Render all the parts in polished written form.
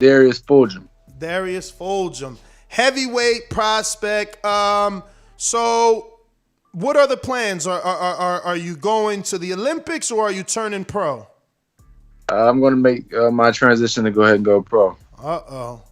Darius Fulghum. Darius Fulghum, heavyweight prospect. So what are the plans? Are you going to the Olympics or are you turning pro? I'm going to make my transition to go ahead and go pro. Uh-oh.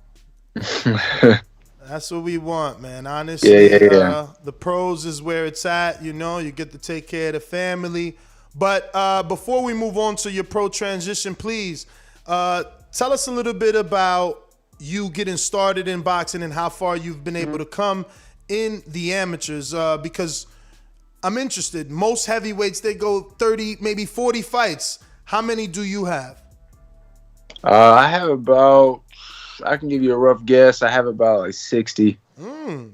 That's what we want, man. Yeah, yeah, Honestly, yeah. the pros is where it's at. You know, you get to take care of the family. But before we move on to your pro transition, please tell us a little bit about you getting started in boxing and how far you've been able to come in the amateurs. Because I'm interested. Most heavyweights, they go 30, maybe 40 fights. How many do you have? I have about, I can give you a rough guess. I have about like 60.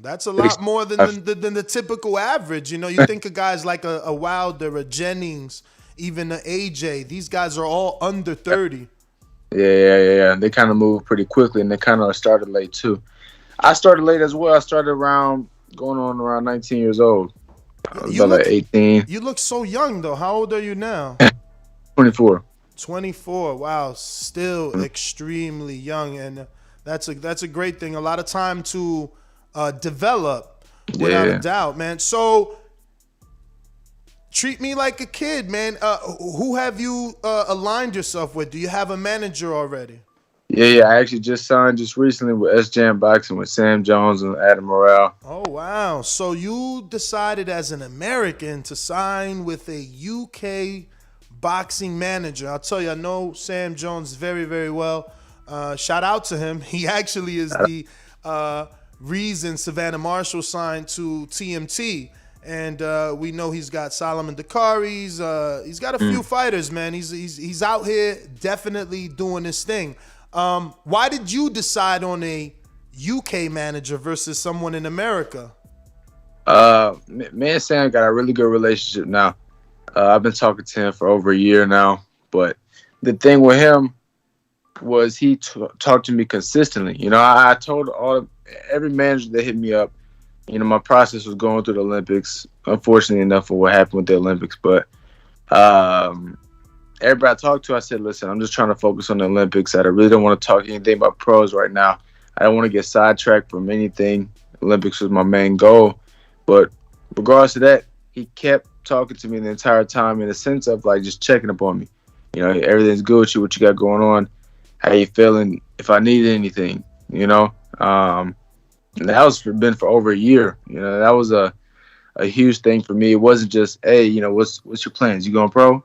That's a lot more than the typical average. You know, you think of guys like a Wilder, a Jennings, even a AJ. These guys are all under 30. Yeah. They kind of move pretty quickly, and they kind of started late too. I started late as well. I started going on around 19 years old. I was You about like look 18, you look so young though. How old are you now? 24. 24. Wow, still extremely young, and that's a great thing. A lot of time to develop, without a Yeah. doubt, man. So treat me like a kid, man. Who have you aligned yourself with? Do you have a manager already? Yeah. I actually just signed just recently with SJM Boxing with Sam Jones and Adam Morale. Oh wow! So you decided as an American to sign with a UK boxing manager. I'll tell you, I know Sam Jones very, very well. Shout out to him. He actually is the reason Savannah Marshall signed to TMT. And we know he's got Solomon Dakari's. He's got a few fighters, man. He's out here definitely doing this thing. Why did you decide on a UK manager versus someone in America? Me and Sam got a really good relationship now. I've been talking to him for over a year now. But the thing with him was he talked to me consistently. You know, I told every manager that hit me up, you know, my process was going through the Olympics. Unfortunately enough for what happened with the Olympics. But everybody I talked to, I said, listen, I'm just trying to focus on the Olympics. I really don't want to talk anything about pros right now. I don't want to get sidetracked from anything. Olympics was my main goal. But regardless of that, he kept talking to me the entire time in the sense of like just checking up on me. You know, everything's good with you, what you got going on, how you feeling, if I needed anything, you know. And that was been for over a year. You know, that was a huge thing for me. It wasn't just, hey, you know, what's your plans? You going pro?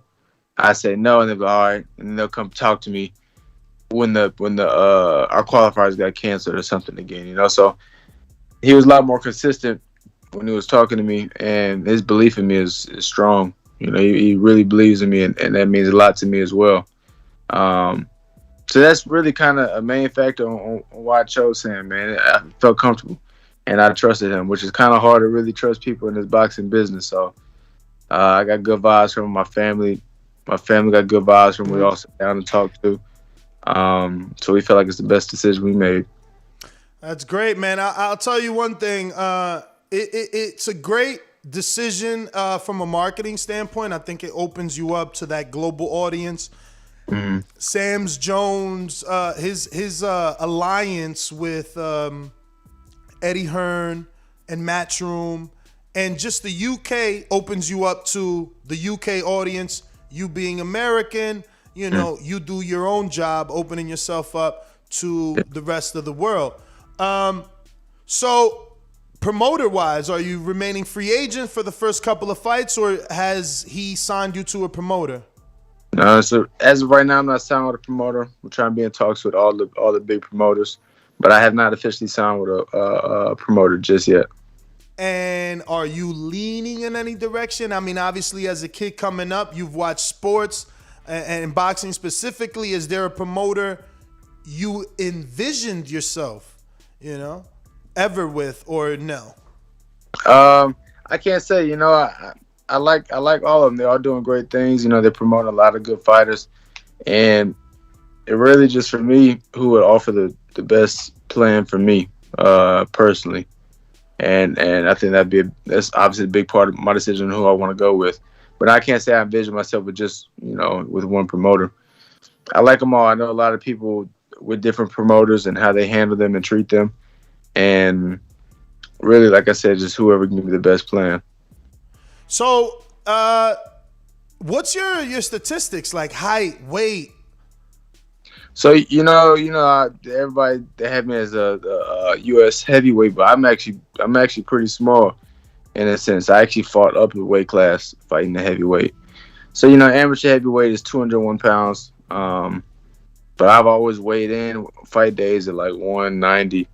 I say no, and they'll be all right, and then they'll come talk to me when our qualifiers got canceled or something again, you know. So he was a lot more consistent when he was talking to me, and his belief in me is strong. You know, he really believes in me, and that means a lot to me as well. So that's really kind of a main factor on why I chose him, man. I felt comfortable, and I trusted him, which is kind of hard to really trust people in this boxing business. So I got good vibes from my family. My family got good vibes from. We all sat down and talked to. So we felt like it's the best decision we made. That's great, man. I'll tell you one thing. It's a great decision from a marketing standpoint. I think it opens you up to that global audience. Sam's Jones, his alliance with Eddie Hearn and Matchroom, and just the UK opens you up to the UK audience. You being American, you know, you do your own job, opening yourself up to the rest of the world. So promoter-wise, are you remaining free agent for the first couple of fights, or has he signed you to a promoter? No, so as of right now, I'm not signed with a promoter. We're trying to be in talks with all the big promoters, but I have not officially signed with a promoter just yet. And are you leaning in any direction? I mean, obviously, as a kid coming up, you've watched sports and boxing specifically. Is there a promoter you envisioned yourself, you know, ever with, or no? I can't say. You know, I like all of them. They're all doing great things. You know, they're promoting a lot of good fighters, and it really just for me who would offer the best plan for me personally. And I think that's obviously a big part of my decision on who I want to go with. But I can't say I envision myself with just, you know, with one promoter. I like them all. I know a lot of people with different promoters and how they handle them and treat them. And really, like I said, just whoever can give me the best plan. So, what's your statistics like? Height, weight. So everybody they have me as a U.S. heavyweight, but I'm actually pretty small in a sense. I actually fought up a weight class fighting the heavyweight. So amateur heavyweight is 201 pounds. But I've always weighed in fight days at like 190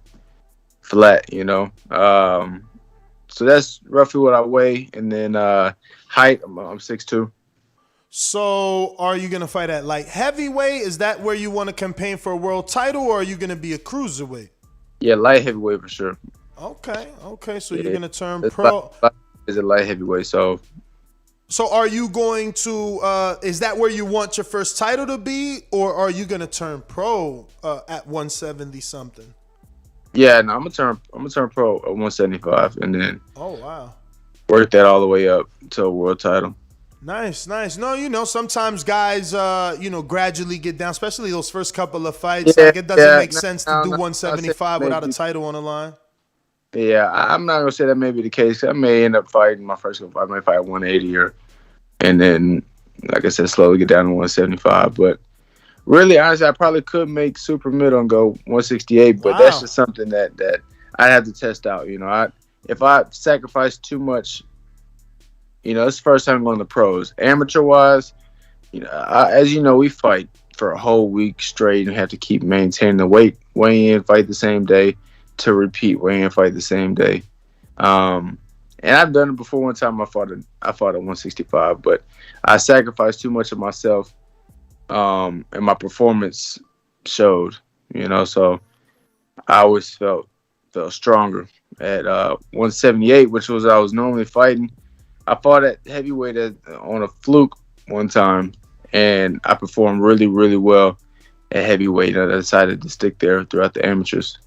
flat. So that's roughly what I weigh, and then height I'm 6'2". So, are you gonna fight at light heavyweight? Is that where you want to campaign for a world title, or are you gonna be a cruiserweight? Yeah, light heavyweight for sure. Okay. So Yeah, you're gonna turn it's pro. is a light heavyweight. So, are you going to? Is that where you want your first title to be, or are you gonna turn pro at 170 something? Yeah, no, I'm gonna turn pro at 175, and then Oh wow. work that all the way up to a world title. Nice. No, sometimes guys, gradually get down, especially those first couple of fights. Yeah, Like it doesn't yeah. make sense to do No, I said 175 without a maybe. title on the line. Yeah, I'm not gonna say that may be the case. I may end up fighting my first fight. I might fight 180 and then, like I said, slowly get down to 175. But really, honestly, I probably could make super middle and go 168. But that's Wow. just something that I have to test out. If I sacrifice too much, it's the first time going to the pros. Amateur wise, as you know, we fight for a whole week straight and have to keep maintaining the weight, weigh in, fight the same day, to repeat, weigh in, fight the same day. And I've done it before. One time I fought at 165, but I sacrificed too much of myself, and my performance showed. So I always felt stronger at 178, which was I was normally fighting. I fought at heavyweight on a fluke one time, and I performed really, really well at heavyweight. And I decided to stick there throughout the amateurs.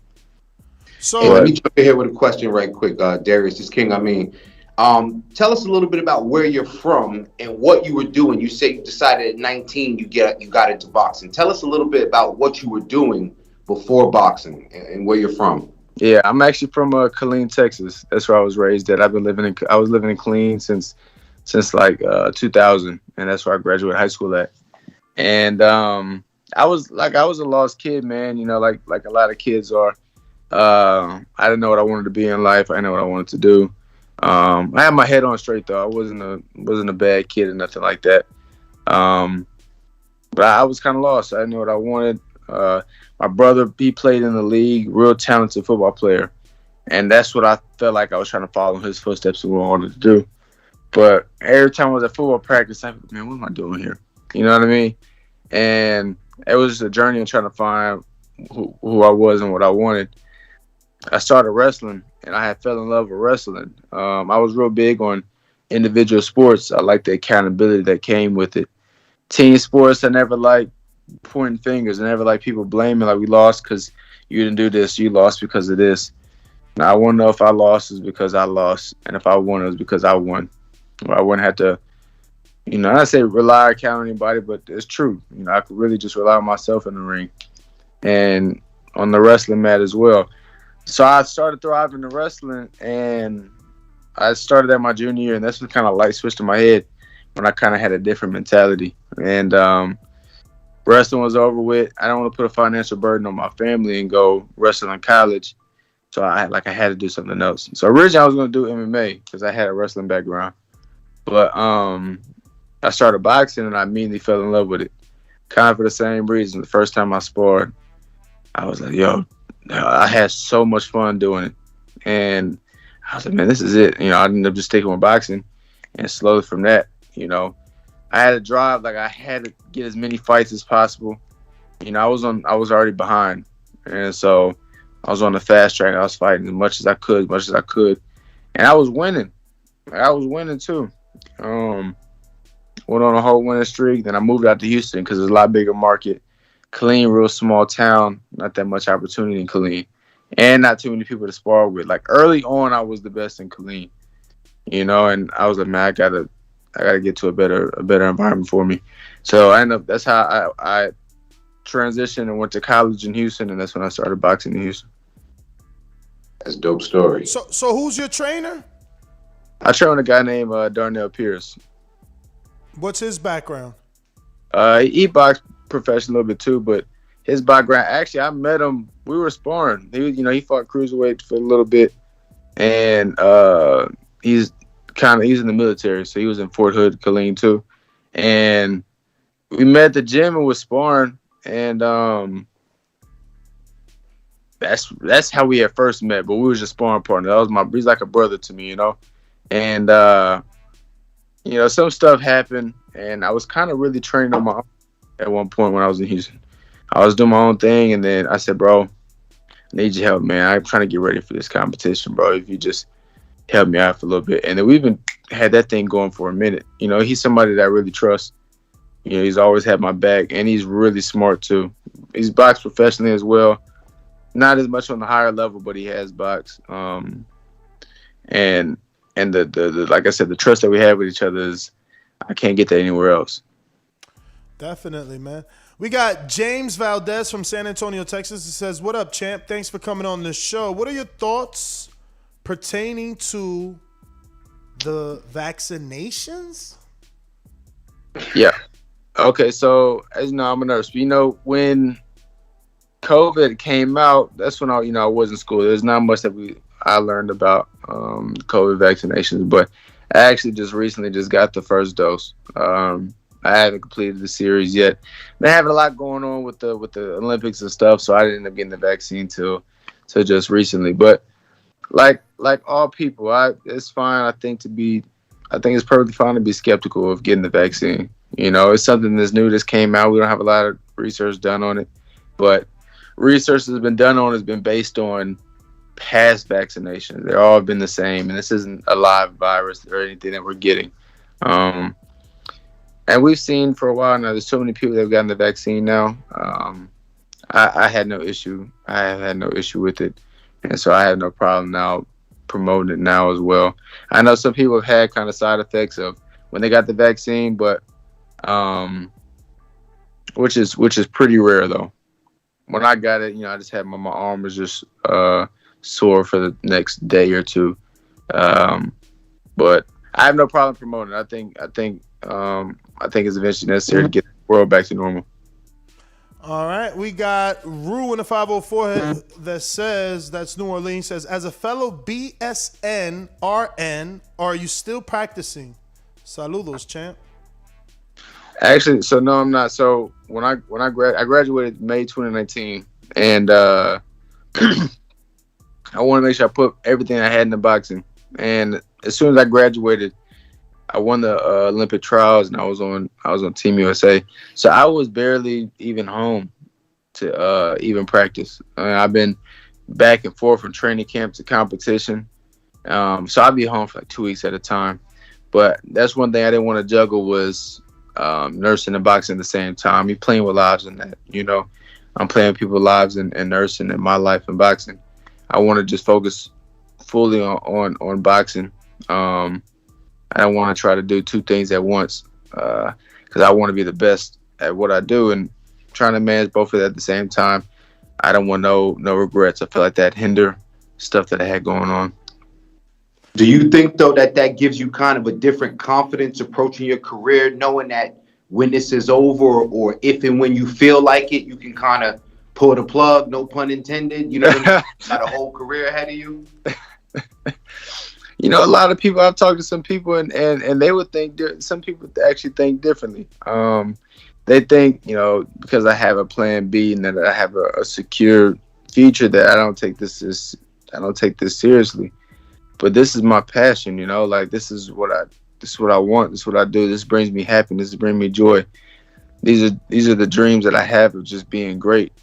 So Hey, let me jump in here with a question right quick, Darius. This King, tell us a little bit about where you're from and what you were doing. You say you decided at 19 you got into boxing. Tell us a little bit about what you were doing before boxing and where you're from. Yeah, I'm actually from Killeen, Texas. That's where I was raised at. I was living in Killeen since like 2000, and that's where I graduated high school at. And I was a lost kid, man. Like a lot of kids are. I didn't know what I wanted to be in life. I didn't know what I wanted to do. I had my head on straight though. I wasn't a bad kid or nothing like that. But I was kind of lost. I didn't know what I wanted. My brother, he played in the league, real talented football player, and that's what I felt like I was trying to follow in his footsteps and what I wanted to do. But every time I was at football practice, I thought, man, what am I doing here? You know what I mean? And it was just a journey of trying to find who I was and what I wanted. I started wrestling, and I had fell in love with wrestling. I was real big on individual sports. I liked the accountability that came with it. Team sports, I never liked pointing fingers. I never liked people blaming, like, we lost because you didn't do this. You lost because of this. Now, I want to know if I lost is because I lost, and if I won, it was because I won. I wouldn't have to, not say rely or count on anybody, but it's true. I could really just rely on myself in the ring and on the wrestling mat as well. So I started thriving in wrestling, and I started at my junior year, and that's what kind of light switched in my head when I kind of had a different mentality. And wrestling was over with. I don't want to put a financial burden on my family and go wrestle in college. So I had to do something else. So originally I was going to do MMA because I had a wrestling background. But I started boxing, and I immediately fell in love with it. Kind of for the same reason. The first time I sparred, I was like, yo, I had so much fun doing it. And I was like, man, this is it. I ended up just sticking with boxing. And slowly from that, I had to drive. Like, I had to get as many fights as possible. I was already behind. And so I was on the fast track. I was fighting as much as I could. And I was winning. I was winning too. Went on a whole winning streak. Then I moved out to Houston because it's a lot bigger market. Killeen, real small town. Not that much opportunity in Killeen. And not too many people to spar with. Like, early on, I was the best in Killeen. And I was like, man, I gotta get to a better environment for me. So that's how I transitioned and went to college in Houston, and that's when I started boxing in Houston. That's a dope story. So who's your trainer? I trained with a guy named Darnell Pierce. What's his background? He boxed professional a little bit too, but his background, actually, I met him. We were sparring. He fought cruiserweight for a little bit, and he's in the military, so he was in Fort Hood, Killeen too, and we met at the gym and was sparring, and that's how we had first met. But we was just sparring partner. He's like a brother to me, and some stuff happened, and I was kind of really training on my own at one point when I was in Houston. I was doing my own thing, and then I said, bro, I need your help, man. I'm trying to get ready for this competition, bro. If you just help me out for a little bit. And then we've been had that thing going for a minute. He's somebody that I really trust. He's always had my back, and he's really smart too. He's boxed professionally as well. Not as much on the higher level, but he has boxed. And the like I said, the trust that we have with each other is I can't get that anywhere else. Definitely, man. We got James Valdez from San Antonio, Texas. He says, "What up, champ? Thanks for coming on the show. What are your thoughts pertaining to the vaccinations?" Yeah. Okay, so as you know, I'm a nurse. When COVID came out, that's when I was in school. There's not much that I learned about COVID vaccinations, but I actually just recently got the first dose. I haven't completed the series yet. They're having a lot going on with the Olympics and stuff, so I didn't end up getting the vaccine till just recently. But like all people, it's fine. I think it's perfectly fine to be skeptical of getting the vaccine. It's something that's new, that's came out. We don't have a lot of research done on it, but research that's been done on has been based on past vaccinations. They've all been the same, and this isn't a live virus or anything that we're getting. And we've seen for a while now, there's so many people that have gotten the vaccine now. I had no issue. I have had no issue with it. And so I have no problem now promoting it now as well. I know some people have had kind of side effects of when they got the vaccine, but which is pretty rare though. When I got it, I just had my arm was just sore for the next day or two. But I have no problem promoting it. I think it's eventually necessary to get the world back to normal. All right, we got Rue in the 504 that says, that's New Orleans, says, as a fellow BSN RN, are you still practicing? Saludos, champ. Actually, so no, I'm not. So when I graduated May 2019, and I want to make sure I put everything I had into boxing. And as soon as I graduated, I won the Olympic trials, and I was on Team USA. So I was barely even home to even practice. I've been back and forth from training camp to competition. So I'd be home for like 2 weeks at a time. But that's one thing I didn't want to juggle was nursing and boxing at the same time. You're playing with lives in that, I'm playing with people's lives and nursing in my life and boxing. I want to just focus fully on boxing. I don't want to try to do two things at once because I want to be the best at what I do, and trying to manage both of that at the same time. I don't want no regrets. I feel like that hinder stuff that I had going on. Do you think, though, that gives you kind of a different confidence approaching your career, knowing that when this is over or if and when you feel like it, you can kind of pull the plug, no pun intended, got a whole career ahead of you? A lot of people, I've talked to some people and they would think, some people actually think differently. They think, because I have a plan B and that I have a secure future, that I don't take this seriously. But this is my passion, this is what I want. This is what I do. This brings me happiness. This brings me joy. These are the dreams that I have of just being great,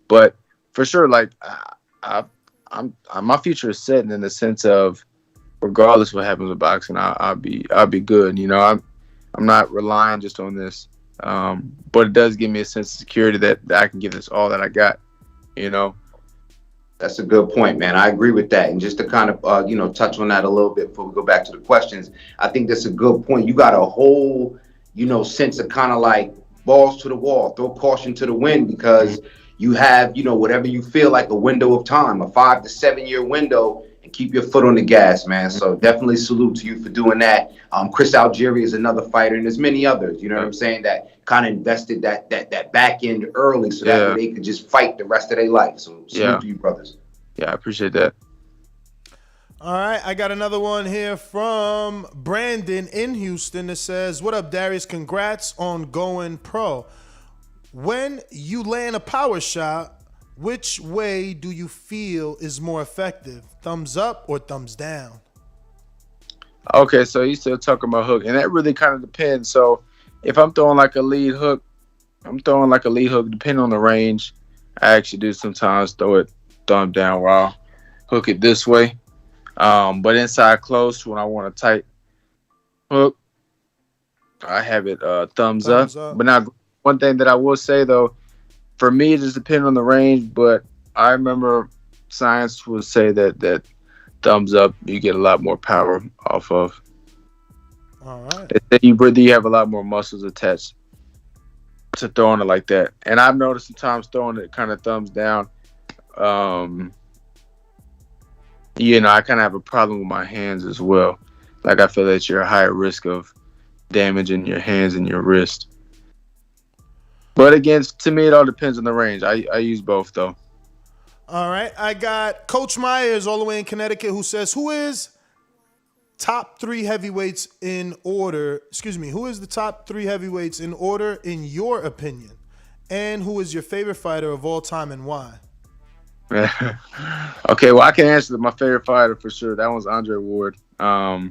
But for sure, my future is set in the sense of, regardless what happens with boxing, I'll be good. I'm not relying just on this, but it does give me a sense of security that I can give this all that I got. That's a good point, man. I agree with that. And just to kind of touch on that a little bit before we go back to the questions, I think that's a good point. You got a whole sense of kind of like balls to the wall, throw caution to the wind, because you have, whatever you feel like a window of time, a 5 to 7 year window, and keep your foot on the gas, man. So definitely salute to you for doing that. Chris Algieri is another fighter, and there's many others, you know what I'm saying, that kind of invested that back end early, so that way they could just fight the rest of their life. So salute to you, brothers. Yeah, I appreciate that. All right, I got another one here from Brandon in Houston that says, "What up, Darius? Congrats on going pro. When you land a power shot, which way do you feel is more effective? Thumbs up or thumbs down?" Okay, so you still talking about hook, and that really kind of depends. So if I'm throwing like a lead hook, depending on the range. I actually do sometimes throw it thumb down where I'll hook it this way. But inside close, when I want a tight hook, I have it thumbs up. But now, one thing that I will say though, for me, it just depends on the range. But I remember science would say that thumbs up, you get a lot more power off of. All right. You have a lot more muscles attached to throwing it like that. And I've noticed sometimes throwing it kind of thumbs down, I kind of have a problem with my hands as well. Like, I feel that you're a higher risk of damaging your hands and your wrist. But again, to me, it all depends on the range. I use both, though. All right. I got Coach Myers all the way in Connecticut who says, who is top 3 heavyweights in order? Who is the top 3 heavyweights in order in your opinion? And who is your favorite fighter of all time and why? Okay, well, I can answer my favorite fighter for sure. That one's Andre Ward. I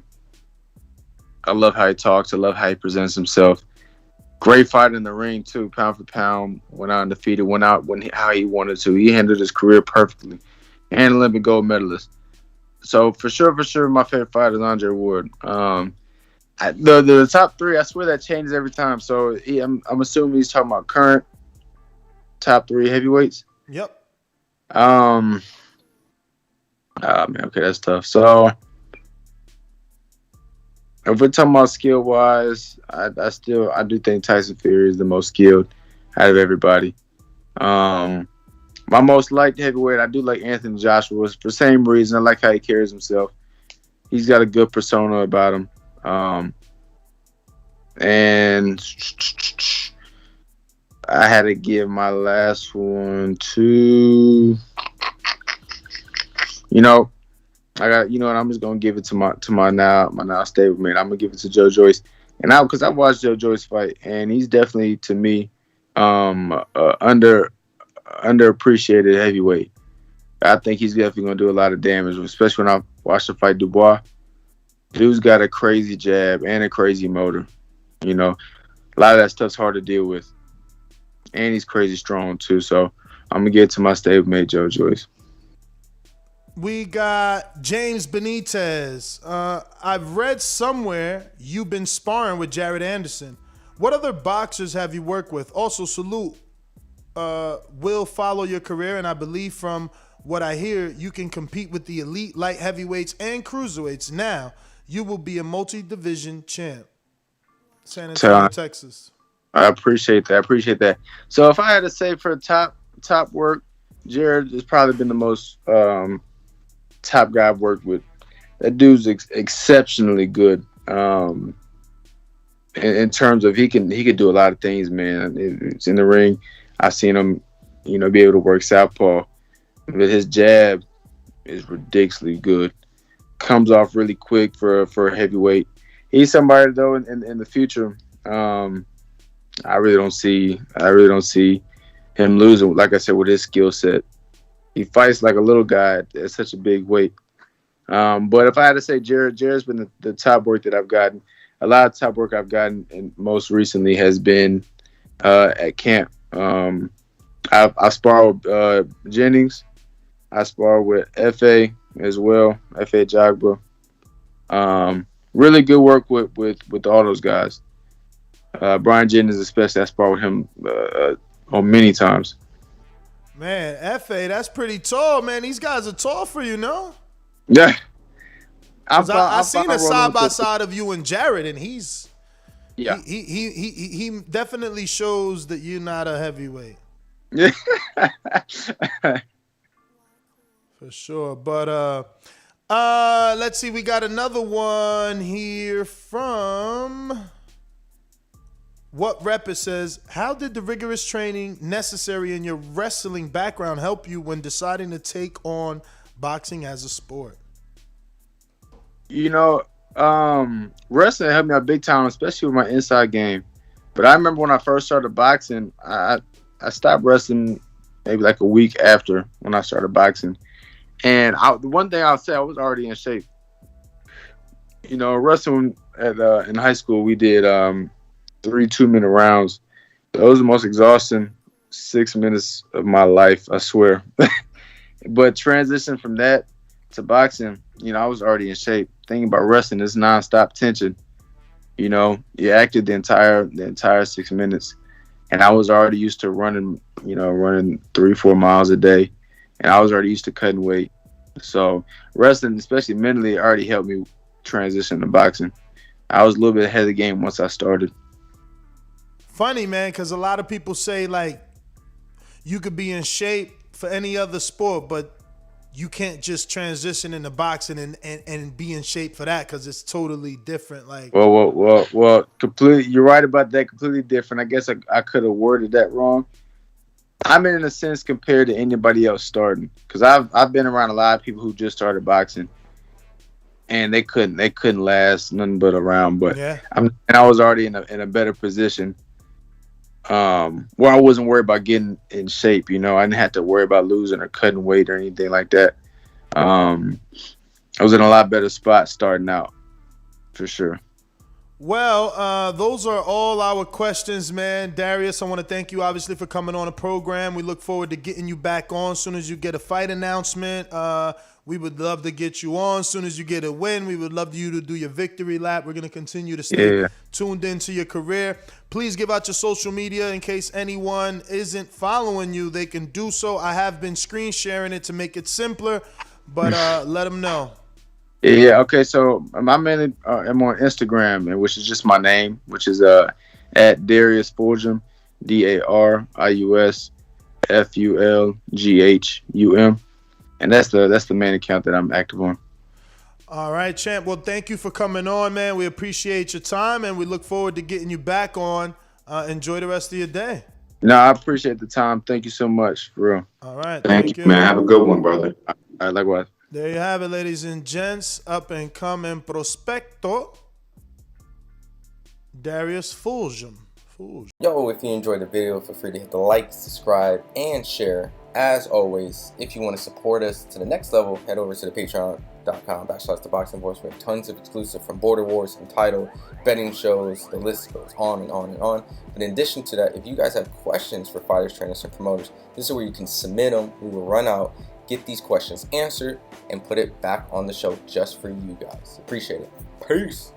love how he talks. I love how he presents himself. Great fighter in the ring too, pound for pound. Went out undefeated. Went out how he wanted to. He handled his career perfectly. And Olympic gold medalist. So for sure, my favorite fighter is Andre Ward. The top 3, I swear that changes every time. So I'm assuming he's talking about current top 3 heavyweights. Yep. Man, okay, that's tough. So if we're talking about skill wise, I do think Tyson Fury is the most skilled out of everybody. My most liked heavyweight, I do like Anthony Joshua for the same reason. I like how he carries himself. He's got a good persona about him. And I had to give my last one to, I'm just gonna give it to my now stablemate. I'm gonna give it to Joe Joyce, and because I watched Joe Joyce fight, and he's definitely to me, underappreciated heavyweight. I think he's definitely gonna do a lot of damage, especially when I watched him fight Dubois. Dude's got a crazy jab and a crazy motor. A lot of that stuff's hard to deal with. And he's crazy strong too. So I'm gonna give it to my stablemate, Joe Joyce. We got James Benitez. I've read somewhere you've been sparring with Jared Anderson. What other boxers have you worked with? Also, salute will follow your career, and I believe from what I hear, you can compete with the elite light heavyweights and cruiserweights. Now, you will be a multi-division champ. San Antonio, Texas. I appreciate that. So if I had to say for top work, Jared has probably been the most top guy I've worked with. That dude's exceptionally good. In terms of he could do a lot of things, man. It's in the ring. I've seen him, be able to work southpaw. But his jab is ridiculously good. Comes off really quick for a heavyweight. He's somebody though in the future. I really don't see him losing. Like I said, with his skill set, he fights like a little guy at such a big weight. But if I had to say, Jared's been the top work that I've gotten. A lot of top work I've gotten, and most recently has been at camp. I sparred with Jennings. I sparred with FA as well, FA Jagba. Really good work with all those guys. Brian Jennings especially, I sparred with him on many times. Man, FA, that's pretty tall, man. These guys are tall for you, no? Yeah. I seen a side-by-side of you and Jared, and he's Yeah. He definitely shows that you're not a heavyweight. Yeah. For sure. But let's see, we got another one here from What Rep. It says, how did the rigorous training necessary in your wrestling background help you when deciding to take on boxing as a sport? You know, wrestling helped me out big time, especially with my inside game. But I remember when I first started boxing, I stopped wrestling maybe like a week after when I started boxing. And the one thing I'll say, I was already in shape. You know, wrestling in high school, we did 3 2-minute rounds. Those are the most exhausting 6 minutes of my life, I swear. But transition from that to boxing, you know, I was already in shape. Thinking about wrestling, it's nonstop tension. You know, you acted the entire 6 minutes, and I was already used to running 3-4 miles a day, and I was already used to cutting weight. So wrestling, especially mentally, already helped me transition to boxing. I was a little bit ahead of the game once I started. Funny, man, because a lot of people say, like, you could be in shape for any other sport, but you can't just transition into boxing and be in shape for that because it's totally different. Like, Well, completely. You're right about that. Completely different. I guess I could have worded that wrong. I'm in a sense compared to anybody else starting, because I've been around a lot of people who just started boxing, and they couldn't last nothing but a round. But yeah, I was already in a better position, where I wasn't worried about getting in shape. You know, I didn't have to worry about losing or cutting weight or anything like that. I was in a lot better spot starting out, for sure. well, those are all our questions, man. Darius, I want to thank you, obviously, for coming on the program. We look forward to getting you back on as soon as you get a fight announcement. We would love to get you on as soon as you get a win. We would love you to do your victory lap. We're going to continue to stay tuned into your career. Please give out your social media in case anyone isn't following you. They can do so. I have been screen sharing it to make it simpler, but let them know. Yeah. Okay. So I mainly am on Instagram, and which is just my name, which is at Darius Fulghum, DariusFulghum, and that's the main account that I'm active on. All right, champ. Well, thank you for coming on, man. We appreciate your time, and we look forward to getting you back on. Enjoy the rest of your day. No, I appreciate the time. Thank you so much, for real. All right. Thank you, man. Have a good one, brother. All right, likewise. There you have it, ladies and gents. Up and coming prospecto, Darius Fulghum. Yo, if you enjoyed the video, feel free to hit the like, subscribe, and share. As always, if you want to support us to the next level, head over to the patreon.com/ThaBoxingVoice. We have tons of exclusive, from Border Wars, Entitled, betting shows, the list goes on and on and on. But in addition to that, if you guys have questions for fighters, trainers, and promoters, this is where you can submit them. We will run out, get these questions answered, and put it back on the show just for you guys. Appreciate it. Peace.